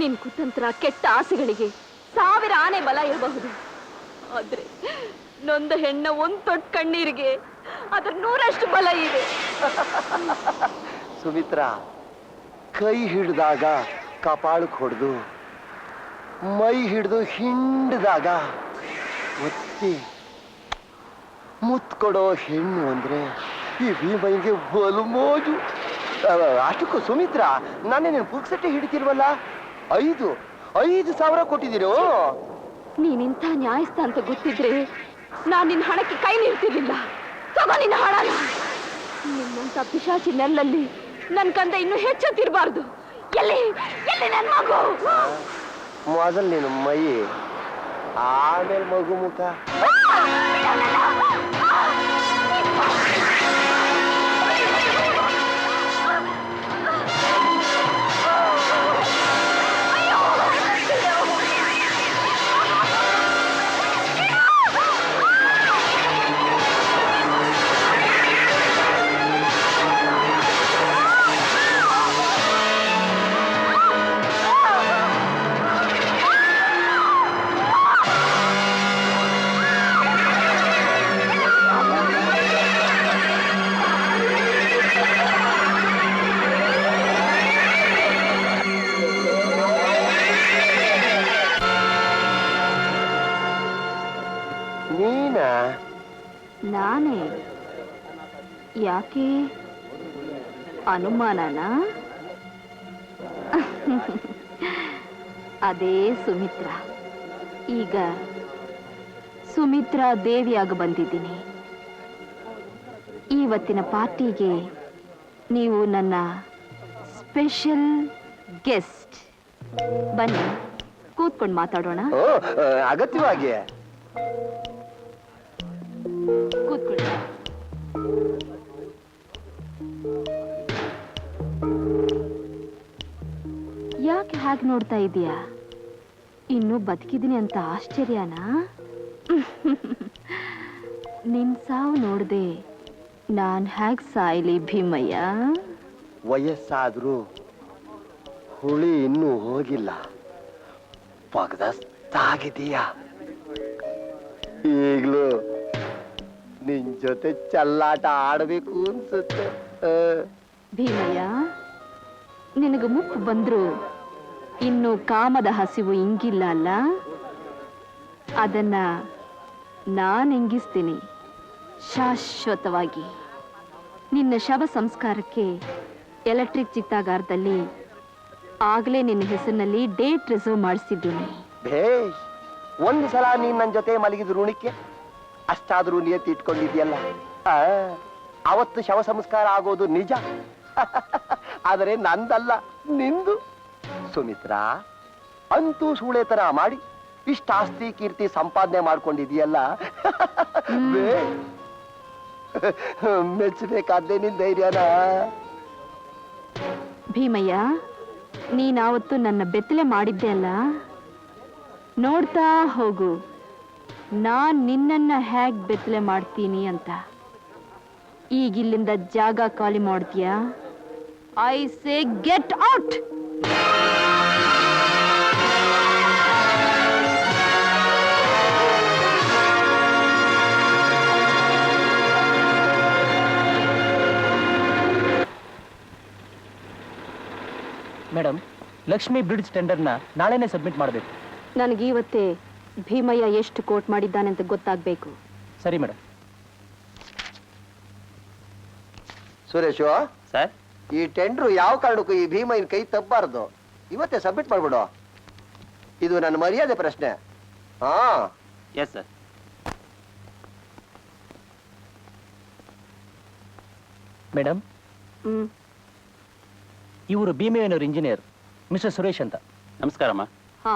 ನಿನ್ ಕುತಂತ್ರ ಕೆಟ್ಟ ಆಸೆಗಳಿಗೆ 1000 ಆನೆ ಬಲ ಇರಬಹುದು. ಆದ್ರೆ ನೊಂದ ಹೆಣ್ಣ ಒಂದ್ ತೊಟ್ಟು ಕಣ್ಣೀರಿಗೆ ಅದ್ರ 100ರಷ್ಟು ಬಲ ಇದೆ. ಸುಮಿತ್ರಾ, ಕೈ ಹಿಡಿದಾಗ ಕಪಾಳಕ್ಕೆ ಹೊಡೆದು, ಮೈ ಹಿಡಿದು ಹಿಂಡಿದಾಗ ಒತ್ತಿ ಮುತ್ಕೊಡೋ ಹೆಣ್ಣು ಅಂದ್ರೆ ಈ ಭೀಮಯ್ಯಗೆ ಬಲು ಮೋಜು. ಅಷ್ಟಕ್ಕೂ ಸುಮಿತ್ರಾ, ನಾನೇ ನೀನು ಪುಕ್ಸಟ್ಟೆ ಹಿಡಿತಿಲ್ವಲ್ಲ. 5,000 ಕೊಟ್ಟಿದ್ದೀರೋ. ನೀನಿಂಥ ನ್ಯಾಯಸ್ಥ ಅಂತ ಗೊತ್ತಿದ್ರೆ ನಾನ್ ನಿನ್ನ ಹಣಕ್ಕೆ ಕೈ ನೀಡ್ತಿರ್ಲಿಲ್ಲ. ತಗೋ ನಿನ್ನ ಹಣನ. ನಿನ್ನಂತ ಪಿಶಾಚಿ ನೆಲ್ಲಲ್ಲಿ ನನ್ ಕಂದ ಇನ್ನೂ ಹೆಚ್ಚುತ್ತಿರಬಾರ್ದು. ಎಲ್ಲಿ ಎಲ್ಲಿ ನನ್ನ ಮಗು? ಮೊದಲು ನೀನು ಮೈ, ಆಮೇಲೆ ಮಗು ಮುಖ. ನಾನೇ? ಯಾಕೆ ಅನುಮಾನನಾ? ಅದೇ ಸುಮಿತ್ರಾ. ಈಗ ಸುಮಿತ್ರಾ ದೇವಿಯಾಗ ಬಂದಿದ್ದೀನಿ. ಇವತ್ತಿನ ಪಾರ್ಟಿಗೆ ನೀವು ನನ್ನ ಸ್ಪೆಷಲ್ ಗೆಸ್ಟ್. ಬನ್ನಿ, ಕೂತ್ಕೊಂಡು ಮಾತಾಡೋಣ. ಅಗತ್ಯವಾಗಿ ಕೂತ್ಕೊಳ್ಳಿ. ಯಾಕೆ ಹಾಗೆ ನೋಡ್ತಾ ಇದೀಯಾ? ಇನ್ನು ಬದುಕಿದ್ದೀನಿ ಅಂತ ಆಶ್ಚರ್ಯನಾ? ನಿನ್ ಸಾವು ನೋಡ್ದೆ ನಾನ್ ಹೇಗ್ ಸಾಯ್ಲಿ ಭೀಮಯ್ಯ? ವಯಸ್ಸಾದ್ರೂ ಹುಳಿ ಇನ್ನೂ ಹೋಗಿಲ್ಲ. ಪಗದಸ್ತಾಗಿದೀಯ. ಈಗ್ಲೂ ನಿನ್ ಜೊತೆ ಚಲ್ಲಾಟ ಆಡ್ಬೇಕು ಅನ್ಸುತ್ತೆ. ಭೀಮಯ್ಯ, ನಿನಗೆ ಮುಪ್ಪು ಬಂದ್ರು ಇನ್ನು ಕಾಮದ ಹಸಿವು ಇಂಗಿಲ್ಲ ಅಲ್ಲ? ಅದನ್ನ ನಾನು ಇಂಗಿಸ್ತೀನಿ ಶಾಶ್ವತವಾಗಿ. ನಿನ್ನ ಶವ ಸಂಸ್ಕಾರಕ್ಕೆ ಎಲೆಕ್ಟ್ರಿಕ್ ಚಿತ್ತಾಗಾರದಲ್ಲಿ ಆಗ್ಲೇ ನಿನ್ನ ಹೆಸರಿನಲ್ಲಿ ಡೇಟ್ ರಿಸರ್ವ್ ಮಾಡಿಸಿದ್ದೀನಿ. ಭೇಷ್. ಒಂದು ಸಲ ನೀನ್ ನನ್ನ ಜೊತೆ ಮಲಗಿದ ಋಣಕ್ಕೆ ಅಷ್ಟಾದ್ರೂ ನಿಯತಿ ಇಟ್ಕೊಂಡಿದ್ಯಲ್ಲ. ಅವತ್ತು ಶವ ಸಂಸ್ಕಾರ ಆಗೋದು ನಿಜ. ಆದರೆ ನಂದಲ್ಲ, ನಿಂದು. ಸುಮಿತ್ರಾ, ಅಂತೂ ಸೂಳೆತನ ಮಾಡಿ ಇಷ್ಟ ಆಸ್ತಿ ಕೀರ್ತಿ ಸಂಪಾದನೆ ಮಾಡ್ಕೊಂಡಿದೀಯಲ್ಲ. ಮೆಚ್ಚಬೇಕಾದ್ದೇ ನಿನ್ ಧೈರ್ಯನ. ಭೀಮಯ್ಯ, ನೀನಾವತ್ತು ನನ್ನ ಬೆತ್ತಲೆ ಮಾಡಿದ್ದೆ ಅಲ್ಲ, ನೋಡ್ತಾ ಹೋಗು ನಾನ್ ನಿನ್ನನ್ನ ಹೇಗ್ ಬೆತ್ತಲೆ ಮಾಡ್ತೀನಿ ಅಂತ. ಈಗಿಲ್ಲಿಂದ ಜಾಗ ಖಾಲಿ ಮಾಡ್ತೀಯಾ? I say get out. Madam, Lakshmi bridge ಟೆಂಡರ್ನ ನಾಳೆನೇ ಸಬ್ಮಿಟ್ ಮಾಡಬೇಕು. ನನಗೆ ಇವತ್ತೇ ಭೀಮಯ್ಯ ಎಷ್ಟು ಕೋಟ್ ಮಾಡಿದ್ದಾನೆ ಅಂತ ಗೊತ್ತಾಗಬೇಕು. ಸರಿ ಮೇಡಮ್. ಸುರೇಶು ಸರ್, ಈ ಟೆಂಡ್ರು ಯಾವ ಕಾರಣಕ್ಕೂ ಈ ಭೀಮಯ್ಯನ ಕೈ ತಪ್ಪಬಾರ್ದು. ಇವತ್ತೇ ಸಬ್ಮಿಟ್ ಮಾಡ್ಬಿಡು. ಇದು ನನ್ನ ಮರ್ಯಾದೆ ಪ್ರಶ್ನೆ. ಹಾ, ಎಸ್ ಸರ್. ಮೇಡಮ್, ಇವರು ಭೀಮಯ್ಯನವ್ರ ಇಂಜಿನಿಯರ್ ಮಿಸ್ಟರ್ ಸುರೇಶ್ ಅಂತ. ನಮಸ್ಕಾರಮ್ಮ. ಹಾ,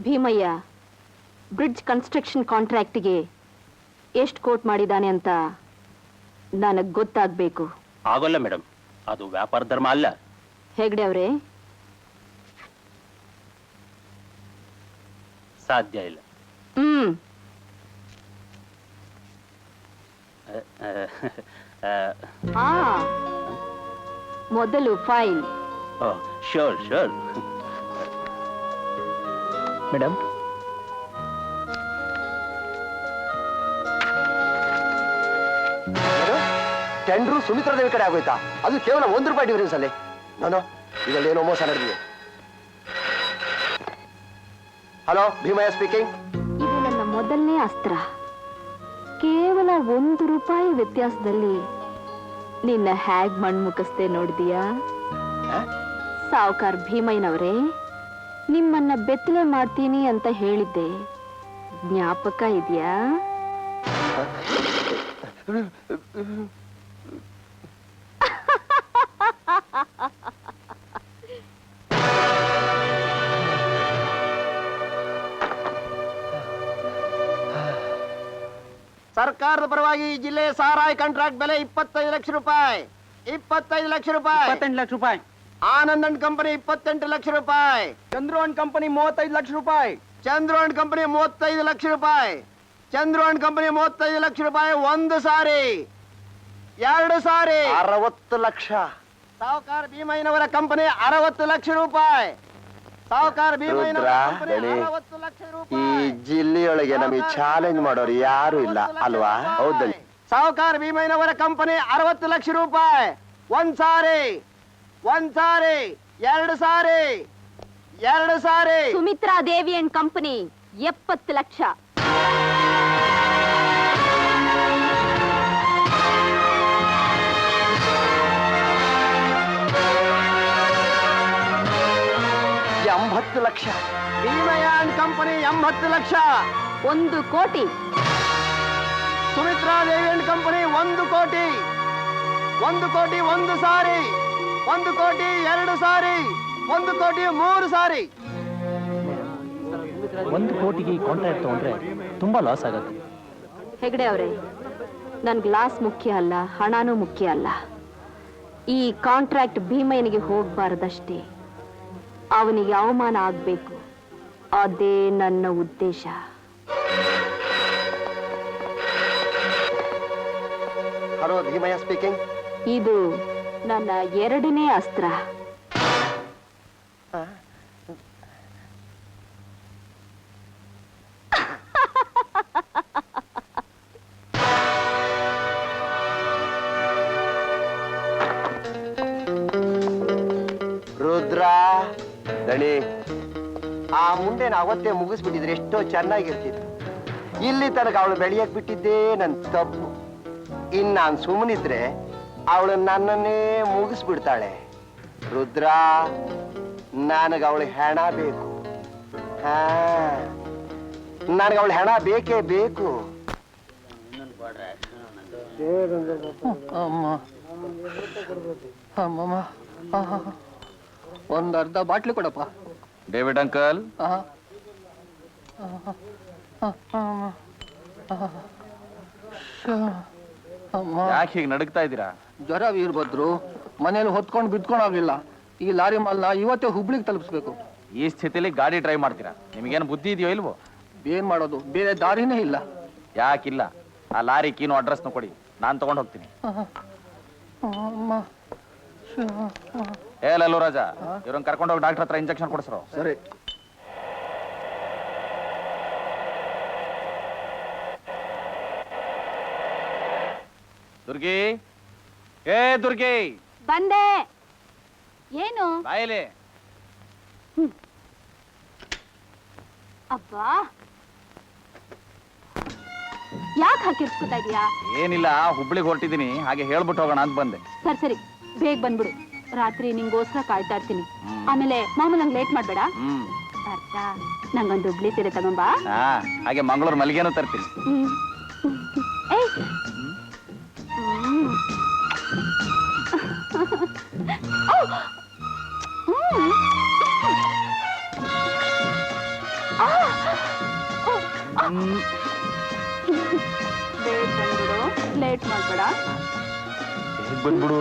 ಭೀಮಯ್ಯ ಬ್ರಿಡ್ಜ್ ಕನ್ಸ್ಟ್ರಕ್ಷನ್ ಕಾಂಟ್ರಾಕ್ಟ್ಗೆ ಎಷ್ಟು ಕೋಟ್ ಮಾಡಿದ್ದಾನೆ ಅಂತ ನನಗೆ ಗೊತ್ತಾಗಬೇಕು. ಆಗೋಲ್ಲ ಮೇಡಮ್, ಅದು ವ್ಯಾಪಾರ ಧರ್ಮ ಅಲ್ಲ. ಹೆಗ್ಡೆ ಅವರೇ, ಸಾಧ್ಯ ಇಲ್ಲ. ಆ ಮೊದಲು file. Sure sure. Madam, tender Sumitra Devi ಕಡೆ ಆಗೋಯ್ತಾ? ಅದು ಕೇವಲ ₹1 ಡಿಫರೆನ್ಸ್ ಅಲ್ಲಿ. ನಾನು ಇದರಲ್ಲೇನೋ ಮೋಸ ನಡೆದಿದೆ. Hello, Bhimaiah speaking. ಇದು ನನ್ನ ಮೊದಲನೇ ಅಸ್ತ್ರ. ಕೇವಲ ₹1 ವ್ಯತ್ಯಾಸದಲ್ಲಿ ನಿನ್ನ ಹ್ಯಾಗ್ ಮಣ್ಮುಖಸ್ತೆ ನೋಡಿದೀಯಾ? ಸಾವುಕಾರ ಭೀಮಯ್ಯನವರೇ, ನಿಮ್ಮನ್ನ ಬೆತ್ತಲೆ ಮಾಡ್ತೀನಿ ಅಂತ ಹೇಳಿದ್ದೆ, ಜ್ಞಾಪಕ ಇದೆಯಾ? ಸರ್ಕಾರದ ಪರವಾಗಿ ಈ ಜಿಲ್ಲೆ ಸಾರಾಯಿ ಕಾಂಟ್ರಾಕ್ಟ್ ಬೆಲೆ ₹25 lakh. ₹25 lakh. $28 lakh. Anand and company ₹28 lakh. Chandru and company $35 lakh. Chandru and company ₹35 lakh. Chandru and company ₹35 lakh. 1 ಸಾರಿ, 2 ಸಾರಿ 60 ಲಕ್ಷ. ಸಾವುಕಾರ ಭೀಮಯ್ಯನವರ ಕಂಪನಿ ₹60 ಲಕ್ಷ. ಸಾವುಕಾರ ಭೀಮಯ್ಯನವರ ಕಂಪನಿ ₹60 ಲಕ್ಷ. ಈ ಜಿಲ್ಲೆಯೊಳಗೆ ನಮಗೆ ಚಾಲೆಂಜ್ ಮಾಡೋರು ಯಾರು ಇಲ್ಲ ಅಲ್ವಾ? ಹೌದಲ್ಲ. ಸಾವುಕಾರ ಭೀಮಯ್ಯನವರ ಕಂಪನಿ ₹60 ಲಕ್ಷ. 1 ಸಾರಿ, 1 ಸಾರಿ, 2 ಸಾರಿ, 2 ಸಾರಿ. ಸುಮಿತ್ರಾ ದೇವಿ ಅಂಡ್ ಕಂಪನಿ $70 ಲಕ್ಷ. $80 ಲಕ್ಷ. ಭೀಮಯ್ಯ ಅಂಡ್ ಕಂಪನಿ $80 ಲಕ್ಷ. 1 ಕೋಟಿ. ಸುಮಿತ್ರಾ ದೇವಿ ಅಂಡ್ ಕಂಪನಿ 1 ಕೋಟಿ. 1 ಕೋಟಿ 1 ಸಾರಿ, 1 ಕೋಟಿ 2 ಸಾರಿ, 1 ಕೋಟಿ 3 ಸಾರಿ. 1 ಕೋಟಿಗೆ ಕಾಂಟ್ರಾಕ್ಟ್ ತಗೊಂಡ್ರೆ ತುಂಬಾ ಲಾಸ್ ಆಗತ್ತೆ. ಹೆಗಡೆ ಅವರೇ, ನನ್ ಗ್ಲಾಸ್ ಮುಖ್ಯ ಅಲ್ಲ, ಹಣನೂ ಮುಖ್ಯ ಅಲ್ಲ. ಈ ಕಾಂಟ್ರಾಕ್ಟ್ ಭೀಮಯ್ಯನಿಗೆ ಹೋಗ್ಬಾರ್ದಷ್ಟೇ, ಅವನಿಗೆ ಅವಮಾನ ಆಗ್ಬೇಕು. ಅದೇ ನನ್ನ ಉದ್ದೇಶ. Hello, Bhimaiah speaking. ಇದು ನನ್ನ 2ನೇ ಅಸ್ತ್ರ. ರುದ್ರ ದಣಿ, ಆ ಮುಂಡೆನ ಅವತ್ತೇ ಮುಗಿಸ್ಬಿಟ್ಟಿದ್ರೆ ಎಷ್ಟೋ ಚೆನ್ನಾಗಿರ್ತಿತ್ತು. ಇಲ್ಲಿ ತನಕ ಅವಳು ಬೆಳೆಯಕ್ ಬಿಟ್ಟಿದ್ದೇ ನನ್ ತಪ್ಪು. ಇನ್ ನಾನ್ ಸುಮ್ಮನಿದ್ರೆ ಅವಳು ನನ್ನನ್ನೇ ಮುಗಿಸ್ಬಿಡ್ತಾಳೆ. ರುದ್ರ, ನನಗ ಅವಳ ಹೆಣ ಬೇಕು. ಹಾ, ನನಗ ಅವಳ ಹೆಣ ಬೇಕೇ ಬೇಕು. ಒಂದು ಅರ್ಧ ಬಾಟ್ಲಿ ಕೊಡಪ್ಪ. ಡೇವಿಡ್ ಅಂಕಲ್, ಯಾಕೆ ಹೀಗೆ ನಡುಗ್ತಾ ಇದ್ದೀರಾ? ಜ್ವರ ವೀರಭದ್ರು, ಮನೇಲಿ ಹೊತ್ಕೊಂಡು ಬಿದ್ಕೊಂಡಾಗಿಲ್ಲ. ಈ ಲಾರಿ ಮಾಲ್ನ ಇವತ್ತೇ ಹುಬ್ಳಿಗೆ ತಲುಪಿಸ್ಬೇಕು. ಈ ಸ್ಥಿತಿಲಿ ಗಾಡಿ ಡ್ರೈವ್ ಮಾಡ್ತೀರಾ? ನಿಮಗೇನು ಬುದ್ಧಿ ಇದೆಯೋ ಇಲ್ವೋ? ಏನ್ ಮಾಡೋದು, ಬೇರೆ ದಾರಿನೇ ಇಲ್ಲ. ಯಾಕಿಲ್ಲ? ಆ ಲಾರಿ ಕೀನು ಅಡ್ರೆಸ್ನ ಕೊಡಿ, ನಾನು ತಗೊಂಡು ಹೋಗ್ತೀನಿ. ಏ ಲಲ್ಲು ರಾಜ, ಇವ್ರನ್ನ ಕರ್ಕೊಂಡು ಹೋಗಿ ಡಾಕ್ಟರ್ ಹತ್ರ ಇಂಜೆಕ್ಷನ್ ಕೊಡಿಸ್ರು. ಸರಿ. ದುರ್ಗಿ, ಏ ದುರ್ಗಿ, ಬಂದೆ. ಏನು? ಬಾಯಿಲಿ. ಅಬ್ಬಾ, ಯಾಕೆ ಹಾಕಿರ್ಸ್ಕೊತಾ ಇದೀಯಾ? ಏನಿಲ್ಲ, ಹುಬ್ಳಿಗೆ ಹೊರಟಿದ್ದೀನಿ, ಹಾಗೆ ಹೇಳ್ಬಿಟ್ಟು ಹೋಗೋಣ ಅಂತ ಬಂದೆ. ಸರಿ ಸರಿ, ಬೇಗ ಬಂದ್ಬಿಡು. ರಾತ್ರಿ ನಿಂಗೋಸ್ಕರ ಕಾಯ್ತಾ ಇರ್ತೀನಿ. ಆಮೇಲೆ ಮಾಮೂಲ್ ನಂಗೆ ಲೇಟ್ ಮಾಡ್ಬೇಡ. ಅರ್ಥ? ನಂಗೊಂದು ಹುಬ್ಳಿ ಸೀರೆ ತಗೊಂಬಾ. ಹಾಗೆ ಮಂಗಳೂರು ಮಲ್ಲಿಗೆನೂ ತರ್ತೀನಿ. ಏಯ್, ಬೇಗ ಬಂದ್ಬಿಡು, ಲೇಟ್ ಮಾಡ್ಬೇಡ. ಬಂದ್ಬಿಡು.